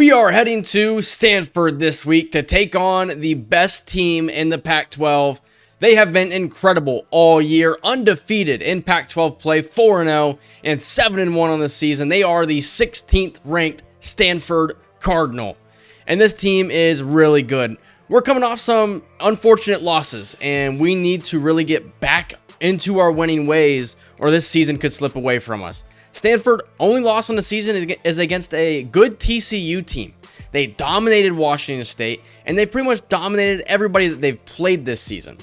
We are heading to Stanford this week to take on the best team in the Pac-12. They have been incredible all year, undefeated in Pac-12 play, 4-0 and 7-1 on the season. They are the 16th ranked Stanford Cardinal, and this team is really good. We're coming off some unfortunate losses, and we need to really get back into our winning ways, or this season could slip away from us. Stanford only loss on the season is against a good TCU team. They dominated Washington State, and they pretty much dominated everybody that they've played this season.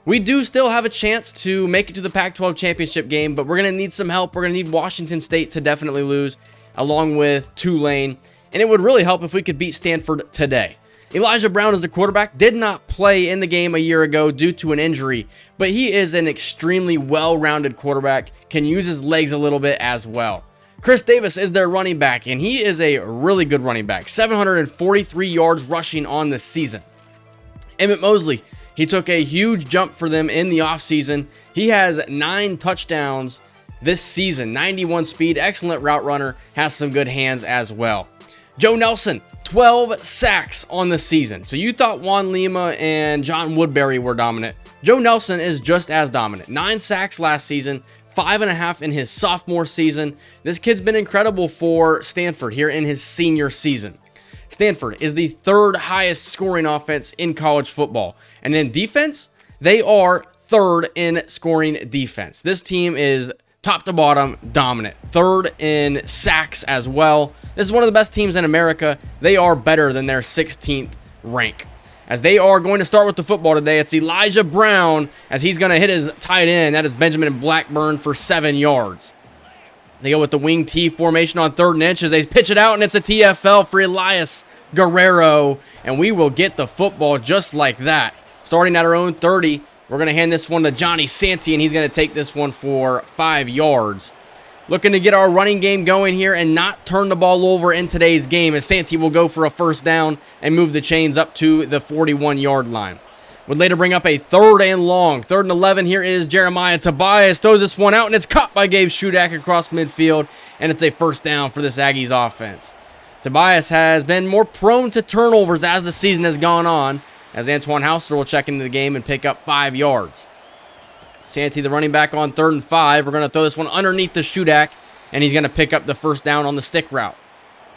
We do still have a chance to make it to the Pac-12 championship game, but we're going to need some help. We're going to need Washington State to definitely lose, along with Tulane, and it would really help if we could beat Stanford today. Elijah Brown is the quarterback, did not play in the game a year ago due to an injury, but he is an extremely well-rounded quarterback, can use his legs a little bit as well. Chris Davis is their running back, and he is a really good running back, 743 yards rushing on the season. Emmett Mosley, he took a huge jump for them in the offseason. He has 9 touchdowns this season, 91 speed, excellent route runner, has some good hands as well. Joe Nelson, 12 sacks on the season. So you thought Juan Lima and John Woodbury were dominant. Joe Nelson is just as dominant. 9 sacks last season, 5.5 in his sophomore season. This kid's been incredible for Stanford here in his senior season. Stanford is the 3rd highest scoring offense in college football. And in defense, they are 3rd in scoring defense. This team is top to bottom dominant. 3rd in sacks as well. This is one of the best teams in America. They are better than their 16th rank. As they are going to start with the football today, it's Elijah Brown as he's going to hit his tight end. That is Benjamin Blackburn for 7 yards. They go with the wing T formation on 3rd and inches. They pitch it out, and it's a TFL for Elias Guerrero. And we will get the football just like that. Starting at our own 30, we're going to hand this one to Johnny Santee, and he's going to take this one for 5 yards. Looking to get our running game going here and not turn the ball over in today's game, as Santee will go for a first down and move the chains up to the 41-yard line. Would later bring up a 3rd and long. 3rd and 11. Here is Jeremiah Tobias. Throws this one out, and it's caught by Gabe Shudak across midfield, and it's a first down for this Aggies offense. Tobias has been more prone to turnovers as the season has gone on, as Antoine Hauser will check into the game and pick up 5 yards. Santee, the running back, on 3rd and 5. We're going to throw this one underneath the Shudak, and he's going to pick up the first down on the stick route.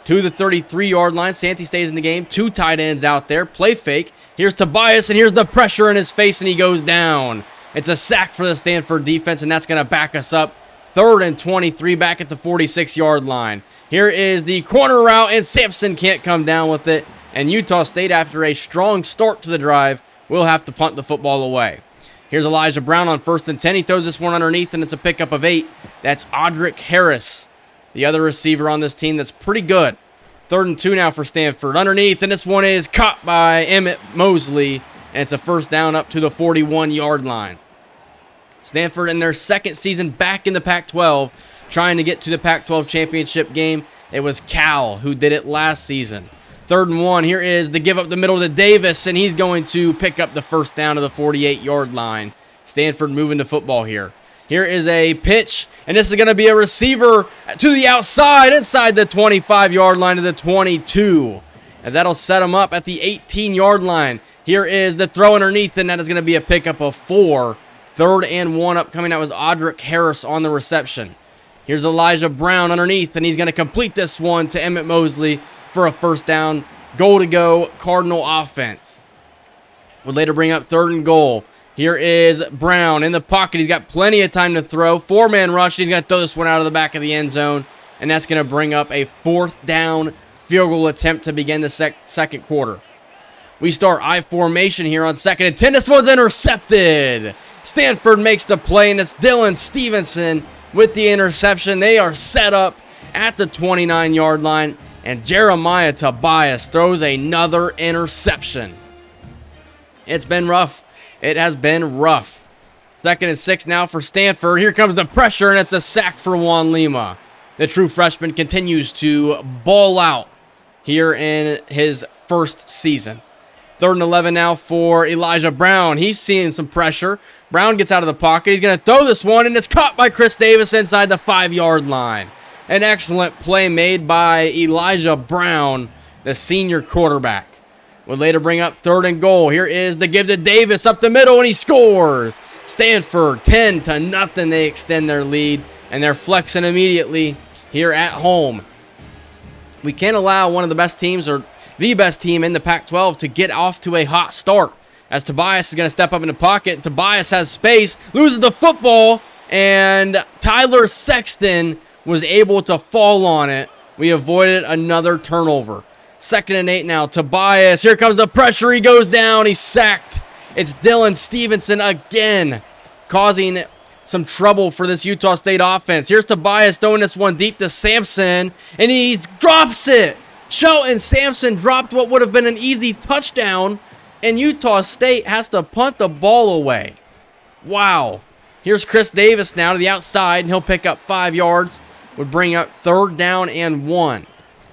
To the 33-yard line, Santee stays in the game. 2 tight ends out there. Play fake. Here's Tobias, and here's the pressure in his face, and he goes down. It's a sack for the Stanford defense, and that's going to back us up. 3rd and 23 back at the 46-yard line. Here is the corner route, and Sampson can't come down with it. And Utah State, after a strong start to the drive, will have to punt the football away. Here's Elijah Brown on 1st and 10. He throws this one underneath, and it's a pickup of 8. That's Audric Harris, the other receiver on this team that's pretty good. 3rd and 2 now for Stanford. Underneath, and this one is caught by Emmett Mosley, and it's a first down up to the 41-yard line. Stanford in their 2nd season back in the Pac-12, trying to get to the Pac-12 championship game. It was Cal who did it last season. 3rd and 1. Here is the give up the middle to Davis, and he's going to pick up the first down to the 48-yard line. Stanford moving to football here. Here is a pitch, and this is going to be a receiver to the outside, inside the 25-yard line to the 22, as that'll set him up at the 18-yard line. Here is the throw underneath, and that is going to be a pickup of 4. 3rd and 1 upcoming. That was Audric Harris on the reception. Here's Elijah Brown underneath, and he's going to complete this one to Emmett Mosley for a first down. Goal to go, Cardinal offense. Would later bring up 3rd and goal. Here is Brown in the pocket. He's got plenty of time to throw. 4-man rush. He's going to throw this one out of the back of the end zone, and that's going to bring up a 4th down field goal attempt to begin the second quarter. We start I formation here on 2nd and 10. This one's intercepted. Stanford makes the play, and it's Dylan Stevenson with the interception. They are set up at the 29-yard line, and Jeremiah Tobias throws another interception. It's been rough. It has been rough. 2nd and 6 now for Stanford. Here comes the pressure, and it's a sack for Juan Lima. The true freshman continues to ball out here in his 1st season. 3rd and 11 now for Elijah Brown. He's seeing some pressure. Brown gets out of the pocket. He's going to throw this one, and it's caught by Chris Davis inside the 5-yard line. An excellent play made by Elijah Brown the senior quarterback. Would later bring up 3rd and goal. Here is the give to Davis up the middle, and he scores. Stanford 10-0. They extend their lead, and they're flexing immediately here at home. We can't allow one of the best teams, or the best team in the Pac-12, to get off to a hot start, as Tobias is going to step up in the pocket. Tobias has space, loses the football, and Tyler Sexton was able to fall on it. We avoided another turnover. 2nd and 8 now. Tobias, here comes the pressure. He goes down. He's sacked. It's Dylan Stevenson again, causing some trouble for this Utah State offense. Here's Tobias throwing this one deep to Sampson, and he drops it. Shelton Sampson dropped what would have been an easy touchdown, and Utah State has to punt the ball away. Wow. Here's Chris Davis now to the outside, and he'll pick up 5 yards. Would bring up 3rd down and 1.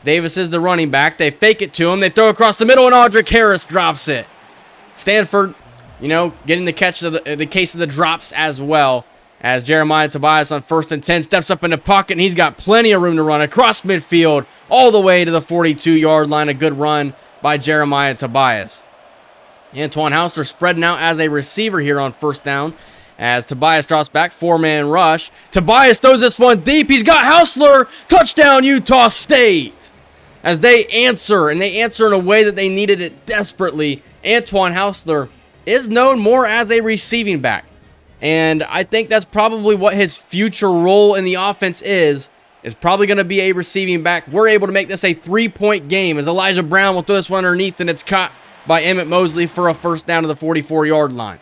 Davis is the running back. They fake it to him. They throw across the middle, and Audric Harris drops it. Stanford, getting the catch of the case of the drops as well, as Jeremiah Tobias on 1st and 10 steps up in the pocket, and he's got plenty of room to run across midfield all the way to the 42-yard line. A good run by Jeremiah Tobias. Antoine Hausler spreading out as a receiver here on 1st down, as Tobias drops back, 4-man rush. Tobias throws this one deep. He's got Hausler. Touchdown, Utah State. As they answer, and they answer in a way that they needed it desperately. Antoine Hausler is known more as a receiving back, and I think that's probably what his future role in the offense is probably going to be a receiving back. We're able to make this a 3-point game, as Elijah Brown will throw this one underneath, and it's caught by Emmett Mosley for a 1st down to the 44-yard line.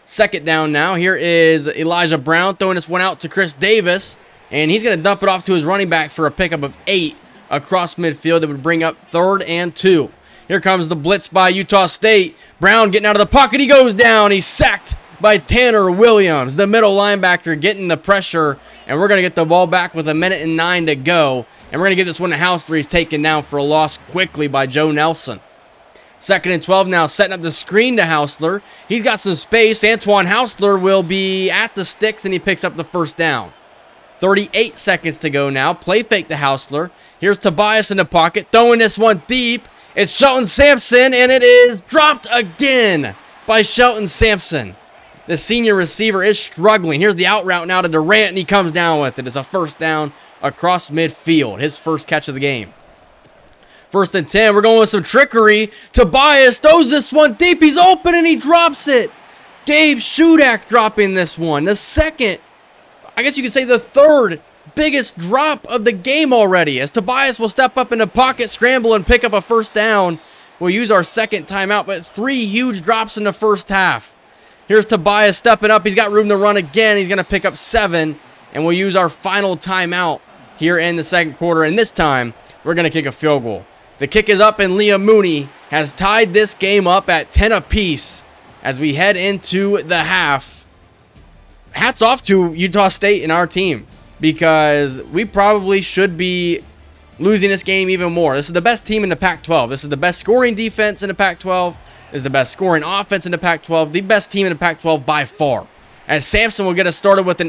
2nd down now. Here is Elijah Brown throwing this one out to Chris Davis, and he's going to dump it off to his running back for a pickup of 8 across midfield. That would bring up 3rd and 2. Here comes the blitz by Utah State. Brown getting out of the pocket. He goes down. He's sacked by Tanner Williams, the middle linebacker, getting the pressure, and we're going to get the ball back with 1:09 to go, and we're going to give this one to Hausler. He's taken down for a loss quickly by Joe Nelson. 2nd and 12 now, setting up the screen to Hausler. He's got some space. Antoine Hausler will be at the sticks, and he picks up the 1st down. 38 seconds to go now. Play fake to Hausler. Here's Tobias in the pocket, throwing this one deep. It's Shelton Sampson, and it is dropped again by Shelton Sampson. The senior receiver is struggling. Here's the out route now to Durant, and he comes down with it. It's a 1st down across midfield. His first catch of the game. 1st and 10. We're going with some trickery. Tobias throws this one deep. He's open, and he drops it. Gabe Shudak dropping this one. The second, I guess you could say the 3rd biggest drop of the game already, as Tobias will step up in the pocket, scramble, and pick up a 1st down. We'll use our 2nd timeout, but 3 huge drops in the 1st half. Here's Tobias stepping up. He's got room to run again. He's going to pick up 7, and we'll use our final timeout here in the 2nd quarter, and this time we're going to kick a field goal. The kick is up, and Liam Mooney has tied this game up at 10 apiece as we head into the half. Hats off to Utah State and our team, because we probably should be losing this game even more. This is the best team in the Pac-12. This is the best scoring defense in the Pac-12. This is the best scoring offense in the Pac-12. The best team in the Pac-12 by far. As Sampson will get us started with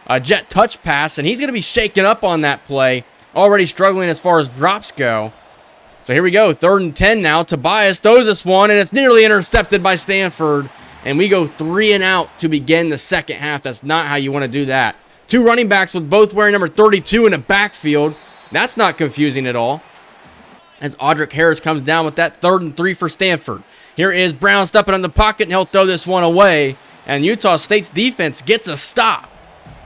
a jet touch pass, and he's going to be shaken up on that play. Already struggling as far as drops go. So here we go. 3rd and 10 now. Tobias throws this one, and it's nearly intercepted by Stanford. And we go 3 and out to begin the 2nd half. That's not how you want to do that. 2 running backs with both wearing number 32 in the backfield. That's not confusing at all. As Audric Harris comes down with that 3rd and 3 for Stanford. Here is Brown stepping in the pocket, and he'll throw this one away. And Utah State's defense gets a stop.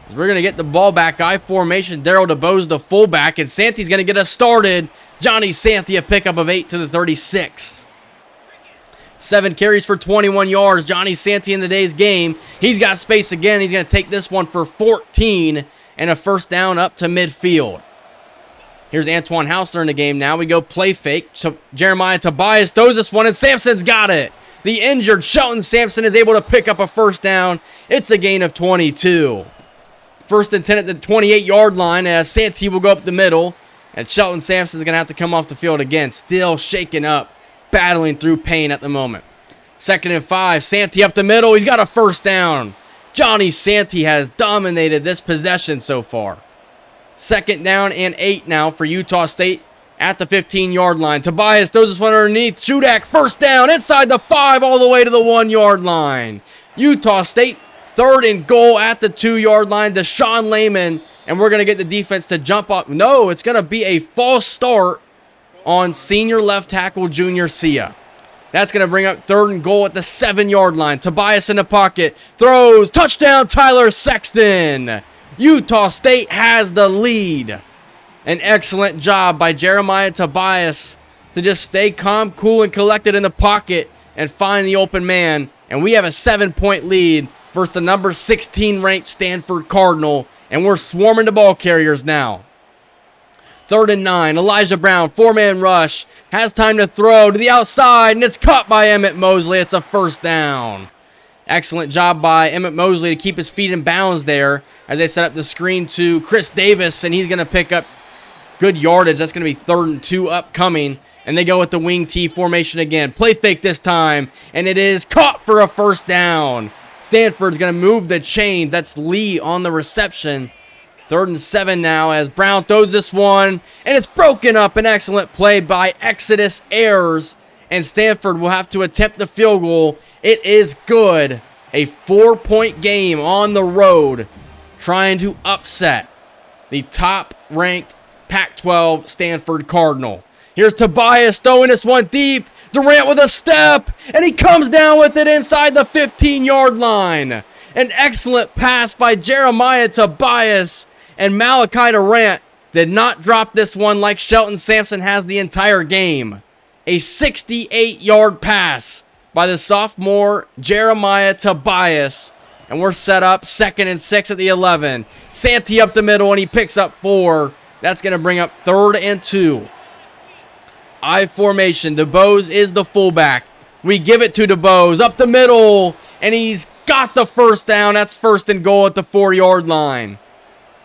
As we're going to get the ball back. I formation. Darryl DeBose, the fullback. And Santi's going to get us started. Johnny Santi, a pickup of 8 to the 36. 7 carries for 21 yards. Johnny Santi in the day's game. He's got space again. He's going to take this one for 14 and a 1st down up to midfield. Here's Antoine Hausler in the game now. We go play fake. So Jeremiah Tobias throws this one, and Sampson's got it. The injured Shelton Sampson is able to pick up a 1st down. It's a gain of 22. 1st and 10 at the 28-yard line, as Santi will go up the middle. And Shelton Sampson's going to have to come off the field again. Still shaken up, battling through pain at the moment. 2nd and 5. Santi up the middle. He's got a 1st down. Johnny Santi has dominated this possession so far. 2nd down and 8 now for Utah State at the 15-yard line. Tobias throws this one underneath. Shudak, first down, inside the 5, all the way to the 1-yard line. Utah State, 3rd and goal at the 2-yard line. Deshaun Layman, and we're going to get the defense to jump up. No, it's going to be a false start on senior left tackle Junior Sia. That's going to bring up 3rd and goal at the 7-yard line. Tobias in the pocket, throws, touchdown Tyler Sexton. Utah State has the lead. An excellent job by Jeremiah Tobias to just stay calm, cool, and collected in the pocket and find the open man. And we have a 7-point lead versus the number 16 ranked Stanford Cardinal. And we're swarming the ball carriers now. 3rd and 9. Elijah Brown, 4-man rush. Has time to throw to the outside, and it's caught by Emmett Mosley. It's a first down. Excellent job by Emmett Mosley to keep his feet in bounds there as they set up the screen to Chris Davis, and he's going to pick up good yardage. That's going to be 3rd and 2 upcoming, and they go with the wing T formation again. Play fake this time, and it is caught for a first down. Stanford's going to move the chains. That's Lee on the reception. 3rd and 7 now as Brown throws this one, and it's broken up. An excellent play by Exodus Ayers, and Stanford will have to attempt the field goal. It is good. A 4-point game on the road, trying to upset the top-ranked Pac-12 Stanford Cardinal. Here's Tobias throwing this one deep. Durant with a step, and he comes down with it inside the 15-yard line. An excellent pass by Jeremiah Tobias. And Malachi Durant did not drop this one like Shelton Sampson has the entire game. A 68-yard pass by the sophomore Jeremiah Tobias. And we're set up 2nd and 6 at the 11. Santee up the middle, and he picks up 4. That's going to bring up 3rd and 2. I formation. DeBose is the fullback. We give it to DeBose up the middle, and he's got the first down. That's 1st and goal at the 4-yard line.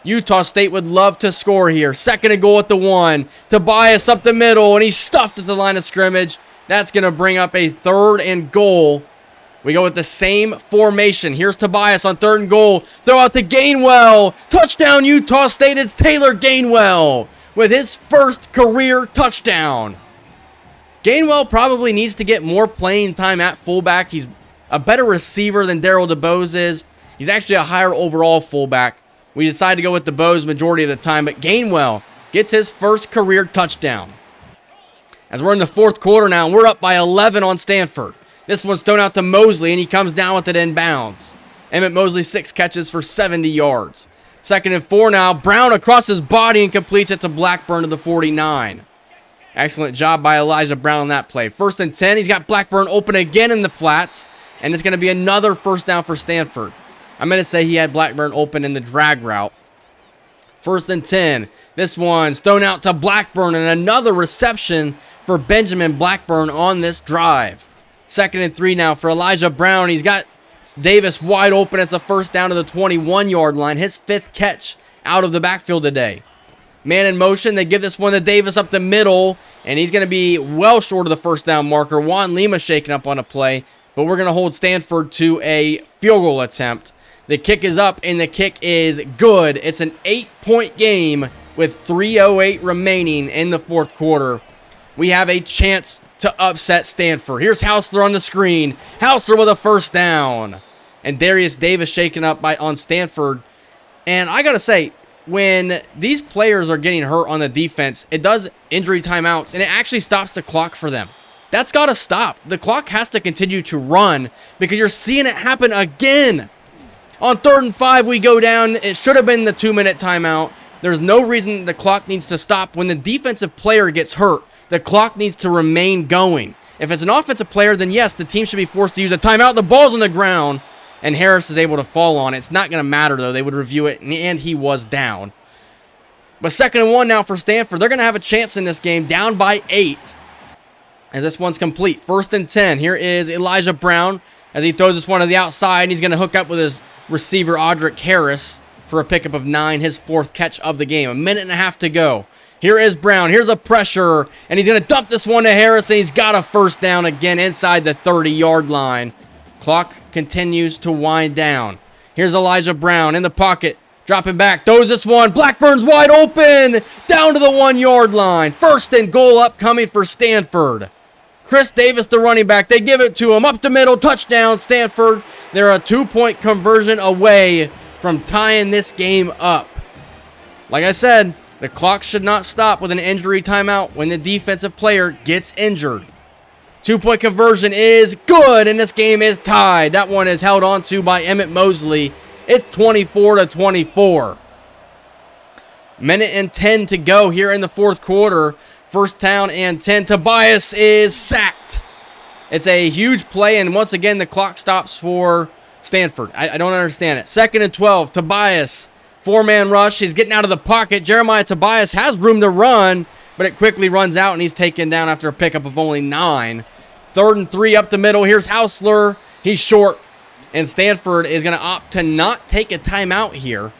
Utah State would love to score here. 2nd and goal at the 1. Tobias up the middle, and he's stuffed at the line of scrimmage. That's going to bring up a 3rd and goal. We go with the same formation. Here's Tobias on 3rd and goal. Throw out to Gainwell. Touchdown Utah State. It's Taylor Gainwell with his first career touchdown. Gainwell probably needs to get more playing time at fullback. He's a better receiver than Darryl DeBose is. He's actually a higher overall fullback. We decided to go with DeBose majority of the time, but Gainwell gets his first career touchdown. As we're in the 4th quarter now, and we're up by 11 on Stanford. This one's thrown out to Mosley, and he comes down with it inbounds. Emmett Mosley, 6 catches for 70 yards. 2nd and 4 now. Brown across his body and completes it to Blackburn to the 49. Excellent job by Elijah Brown on that play. 1st and 10. He's got Blackburn open again in the flats, and it's going to be another first down for Stanford. I'm going to say he had Blackburn open in the drag route. 1st and 10. This one's thrown out to Blackburn, and another reception for Benjamin Blackburn on this drive. 2nd and 3 now for Elijah Brown. He's got Davis wide open. It's a first down to the 21-yard line. His 5th catch out of the backfield today. Man in motion. They give this one to Davis up the middle, and he's going to be well short of the first down marker. Juan Lima shaking up on a play, but we're going to hold Stanford to a field goal attempt. The kick is up, and the kick is good. It's an 8-point game with 3:08 remaining in the 4th quarter. We have a chance to upset Stanford. Here's Hausler on the screen. Hausler with a first down. And Darius Davis shaken up on Stanford. And I got to say, when these players are getting hurt on the defense, it does injury timeouts, and it actually stops the clock for them. That's got to stop. The clock has to continue to run because you're seeing it happen again. On 3rd and 5, we go down. It should have been the 2-minute timeout. There's no reason the clock needs to stop. When the defensive player gets hurt, the clock needs to remain going. If it's an offensive player, then yes, the team should be forced to use a timeout. The ball's on the ground, and Harris is able to fall on it. It's not going to matter, though. They would review it, and he was down. But 2nd and 1 now for Stanford. They're going to have a chance in this game, down by 8. As this one's complete. 1st and 10. Here is Elijah Brown as he throws this one to the outside, and he's going to hook up with his receiver, Audric Harris, for a pickup of 9, his 4th catch of the game. 1.5 minutes to go. Here is Brown. Here's a pressure, and he's going to dump this one to Harris, and he's got a first down again inside the 30-yard line. Clock continues to wind down. Here's Elijah Brown in the pocket. Dropping back, throws this one. Blackburn's wide open. Down to the 1-yard line. First and goal upcoming for Stanford. Chris Davis, the running back. They give it to him. Up the middle. Touchdown, Stanford. They're a 2-point conversion away from tying this game up. Like I said, the clock should not stop with an injury timeout when the defensive player gets injured. 2-point conversion is good, and this game is tied. That one is held on to by Emmett Mosley. It's 24-24. Minute and 10 to go here in the fourth quarter. First down and 10. Tobias is sacked. It's a huge play, and once again, the clock stops for Stanford. I don't understand it. 2nd and 12. Tobias, 4-man rush. He's getting out of the pocket. Jeremiah Tobias has room to run, but it quickly runs out, and he's taken down after a pickup of only 9. 3rd and 3 up the middle. Here's Hausler. He's short, and Stanford is going to opt to not take a timeout here.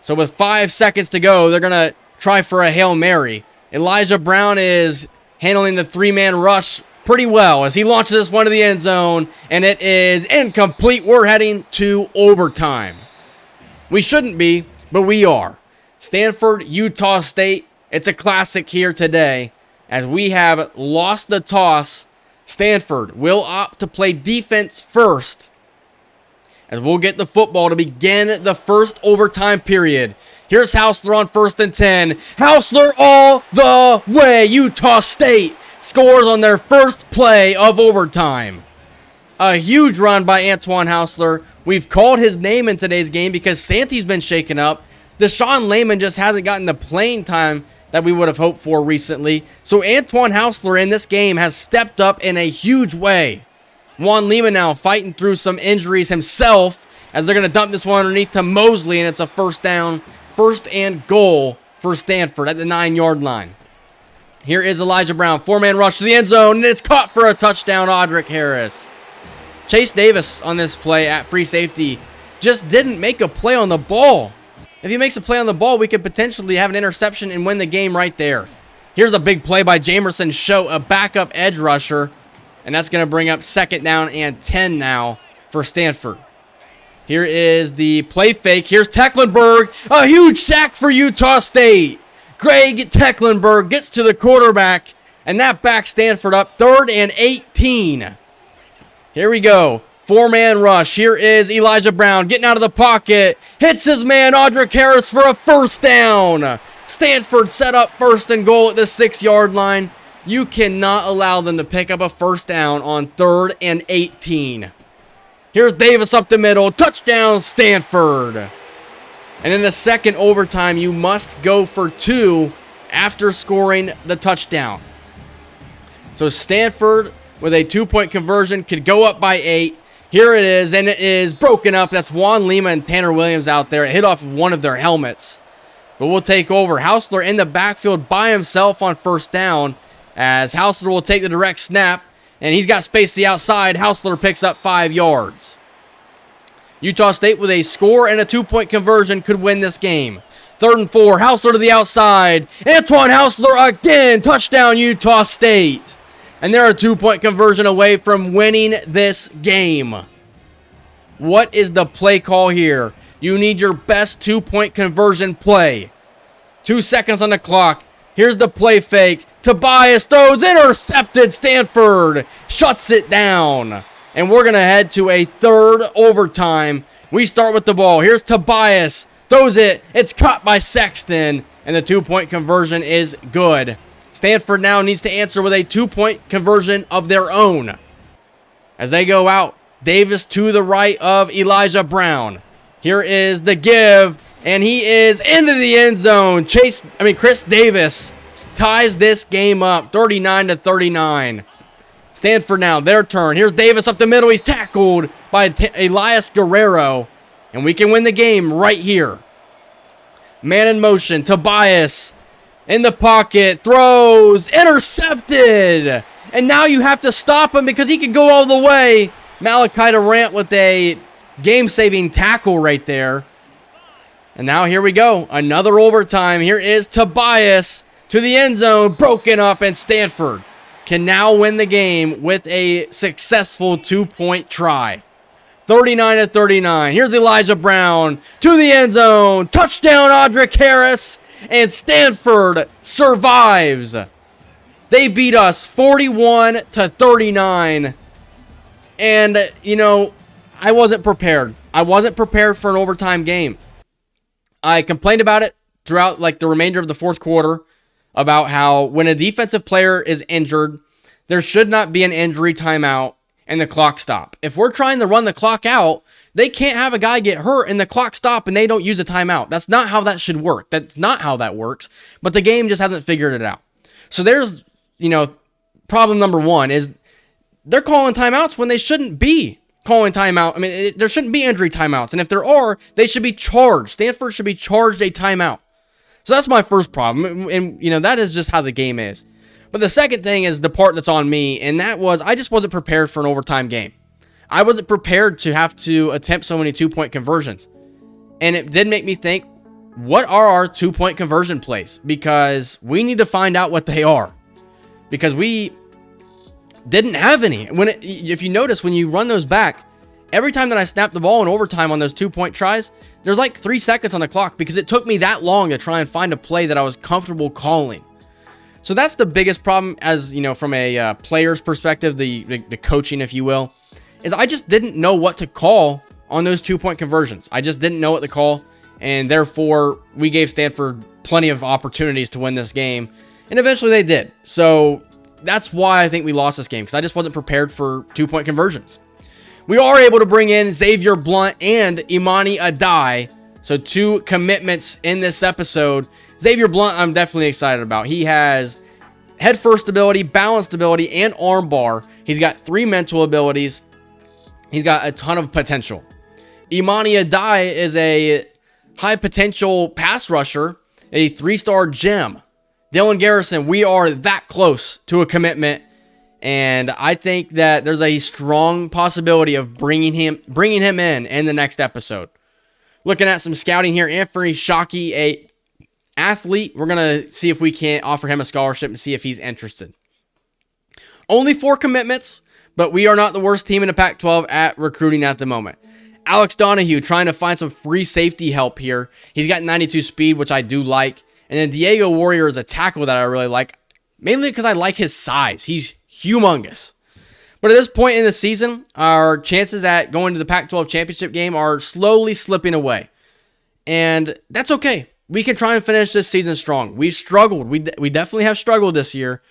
So with 5 seconds to go, they're going to try for a Hail Mary. Elijah Brown is handling the 3-man rush pretty well as he launches this one to the end zone, and it is incomplete. We're heading to overtime. We shouldn't be, but we are. Stanford, Utah State. It's a classic here today as we have lost the toss. Stanford will opt to play defense first as we'll get the football to begin the first overtime period. Here's Hausler on 1st and 10. Hausler all the way. Utah State scores on their first play of overtime. A huge run by Antoine Hausler. We've called his name in today's game because Santi's been shaken up. Deshaun Layman just hasn't gotten the playing time that we would have hoped for recently. So Antoine Hausler in this game has stepped up in a huge way. Juan Lima now fighting through some injuries himself as they're going to dump this one underneath to Mosley, and it's a first down, 1st and goal for Stanford at the 9-yard line. Here is Elijah Brown, 4-man rush to the end zone, and it's caught for a touchdown, Audric Harris. Chase Davis on this play at free safety just didn't make a play on the ball. If he makes a play on the ball, we could potentially have an interception and win the game right there. Here's a big play by Jamerson Show, a backup edge rusher. And that's going to bring up 2nd down and 10 now for Stanford. Here is the play fake. Here's Tecklenburg. A huge sack for Utah State. Greg Tecklenburg gets to the quarterback, and that backs Stanford up. 3rd and 18. Here we go. 4-man rush. Here is Elijah Brown getting out of the pocket. Hits his man, Audric Harris, for a first down. Stanford set up 1st and goal at the 6-yard line. You cannot allow them to pick up a first down on 3rd and 18. Here's Davis up the middle. Touchdown, Stanford. And in the second overtime, you must go for 2 after scoring the touchdown. So Stanford, with a 2-point conversion, could go up by 8. Here it is, and it is broken up. That's Juan Lima and Tanner Williams out there. It hit off of one of their helmets. But we'll take over. Hausler in the backfield by himself on 1st down, as Hausler will take the direct snap, and he's got space to the outside. Hausler picks up 5 yards. Utah State with a score and a 2-point conversion could win this game. 3rd and 4, Hausler to the outside. Antoine Hausler again, touchdown Utah State. And they're a 2-point conversion away from winning this game. What is the play call here? You need your best 2-point conversion play. 2 seconds on the clock. Here's the play fake. Tobias throws, intercepted. Stanford shuts it down. And we're going to head to a 3rd overtime. We start with the ball. Here's Tobias. Throws it. It's caught by Sexton. And the 2-point conversion is good. Stanford now needs to answer with a 2-point conversion of their own. As they go out, Davis to the right of Elijah Brown. Here is the give. And he is into the end zone. Chris Davis ties this game up, 39-39. Stanford now, their turn. Here's Davis up the middle. He's tackled by Elias Guerrero. And we can win the game right here. Man in motion. Tobias in the pocket. Throws. Intercepted. And now you have to stop him because he could go all the way. Malachi Durant with a game-saving tackle right there. And now here we go. Another overtime. Here is Tobias to the end zone. Broken up, and Stanford can now win the game with a successful 2-point try. 39-39. Here's Elijah Brown to the end zone. Touchdown, Audric Harris. And Stanford survives. They beat us 41-39. And, you know, I wasn't prepared. I wasn't prepared for an overtime game. I complained about it throughout like the remainder of the fourth quarter about how when a defensive player is injured, there should not be an injury timeout and the clock stop. If we're trying to run the clock out, they can't have a guy get hurt and the clock stop and they don't use a timeout. That's not how that should work. That's not how that works. But the game just hasn't figured it out. So there's, you know, problem number one is they're calling timeouts when they shouldn't be calling timeout. I mean, there shouldn't be injury timeouts. And if there are, they should be charged. Stanford should be charged a timeout. So that's my first problem. And, you know, that is just how the game is. But the second thing is the part that's on me, and that was I just wasn't prepared for an overtime game. I wasn't prepared to have to attempt so many two-point conversions. And it did make me think, what are our two-point conversion plays? Because we need to find out what they are. Because we didn't have any. If you notice, when you run those back, every time that I snap the ball in overtime on those two-point tries, there's like 3 seconds on the clock because it took me that long to try and find a play that I was comfortable calling. So that's the biggest problem, as you know, from a player's perspective, the coaching, if you will, is I just didn't know what to call on those two-point conversions. I just didn't know what to call, and therefore we gave Stanford plenty of opportunities to win this game, and eventually they did. So that's why I think we lost this game, because I just wasn't prepared for two-point conversions. We are able to bring in Xavier Blunt and Imani Adai, so 2 commitments in this episode. Xavier Blunt, I'm definitely excited about. He has head first ability, balanced ability, and arm bar. He's got 3 mental abilities. He's got a ton of potential. Imani Adai is a high potential pass rusher, a 3-star gem. Dylan Garrison, we are that close to a commitment, and I think that there's a strong possibility of bringing him in the next episode. Looking at some scouting here, Anthony Shockey, a athlete. We're going to see if we can't offer him a scholarship and see if he's interested. Only 4 commitments, but we are not the worst team in the Pac-12 at recruiting at the moment. Alex Donahue trying to find some free safety help here. He's got 92 speed, which I do like. And then Diego Warrior is a tackle that I really like, mainly because I like his size. He's humongous. But at this point in the season, our chances at going to the Pac-12 championship game are slowly slipping away. And that's okay. We can try and finish this season strong. We've struggled. We definitely have struggled this year.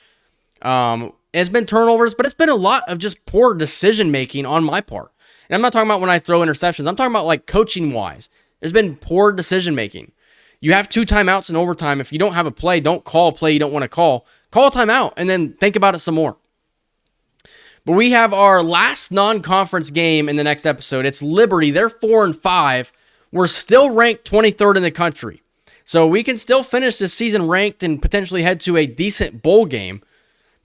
It's been turnovers, but it's been a lot of just poor decision-making on my part. And I'm not talking about when I throw interceptions. I'm talking about like coaching-wise. There's been poor decision-making. You have 2 timeouts in overtime. If you don't have a play, don't call a play you don't want to call. Call a timeout and then think about it some more. But we have our last non-conference game in the next episode. It's Liberty. They're 4-5. We're still ranked 23rd in the country. So we can still finish this season ranked and potentially head to a decent bowl game.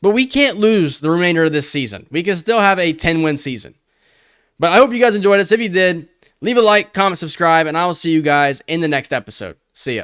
But we can't lose the remainder of this season. We can still have a 10-win season. But I hope you guys enjoyed this. If you did, leave a like, comment, subscribe, and I will see you guys in the next episode. See ya.